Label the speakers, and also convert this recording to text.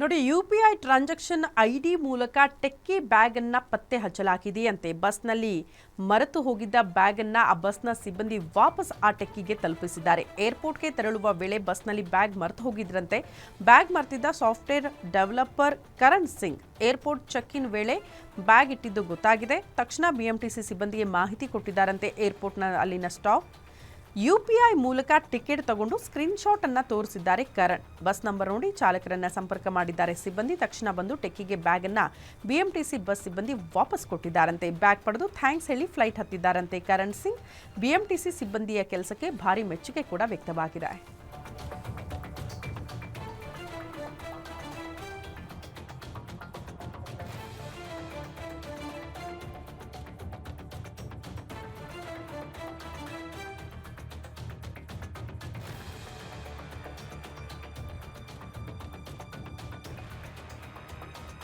Speaker 1: ನೋಡಿ, UPI transaction ID ಮೂಲಕ techie bag ಅನ್ನ ಪತ್ತೆ ಹಚ್ಚಲಾಗಿದೆಯಂತೆ. ಬಸ್ನಲ್ಲಿ ಮರೆತು ಹೋಗಿದ್ದ ಬ್ಯಾಗ್ ಅನ್ನ ಆ ಬಸ್ನ ಸಿಬ್ಬಂದಿ ವಾಪಸ್ ಆ ಟೆಕ್ಕಿಗೆ ತಲುಪಿಸಿದ್ದಾರೆ. ಏರ್ಪೋರ್ಟ್ಗೆ ತೆರಳುವ ವೇಳೆ ಬಸ್ನಲ್ಲಿ ಬ್ಯಾಗ್ ಮರೆತು ಹೋಗಿದ್ರಂತೆ. ಬ್ಯಾಗ್ ಮರೆತಿದ್ದ software developer Karan Singh airport check in ವೇಳೆ ಬ್ಯಾಗ್ ಇಟ್ಟಿದ್ದು ಗೊತ್ತಾಗಿದೆ. ತಕ್ಷಣ ಬಿಎಂಟಿಸಿ ಸಿಬ್ಬಂದಿಗೆ ಮಾಹಿತಿ ಕೊಟ್ಟಿದ್ದಾರಂತೆ. ಏರ್ಪೋರ್ಟ್ನ ಅಲ್ಲಿನ ಸ್ಟಾಪ್ ಯುಪಿಐ ಮೂಲಕ ಟಿಕೆಟ್ ತಗೊಂಡು ಸ್ಕ್ರೀನ್ ಶಾಟ್ ಅನ್ನ ತೋರಿಸಿದ್ದಾರೆ ಕರಣ್. ಬಸ್ ನಂಬರ್ ನೋಡಿ ಚಾಲಕರನ್ನ ಸಂಪರ್ಕ ಮಾಡಿದ್ದಾರೆ ಸಿಬ್ಬಂದಿ. ತಕ್ಷಣ ಬಂದು ಟೆಕ್ಕಿಗೆ ಬ್ಯಾಗ್ ಅನ್ನ ಬಿಎಂಟಿಸಿ ಬಸ್ ಸಿಬ್ಬಂದಿ ವಾಪಸ್ ಕೊಟ್ಟಿದ್ದಾರಂತೆ. ಬ್ಯಾಗ್ ಪಡೆದು ಥ್ಯಾಂಕ್ಸ್ ಹೇಳಿ ಫ್ಲೈಟ್ ಹತ್ತಿದ್ದಾರಂತೆ ಕರಣ್ ಸಿಂಗ್. ಬಿಎಂಟಿಸಿ ಸಿಬ್ಬಂದಿಯ ಕೆಲಸಕ್ಕೆ ಭಾರಿ ಮೆಚ್ಚುಗೆ ಕೂಡ ವ್ಯಕ್ತವಾಗಿದೆ.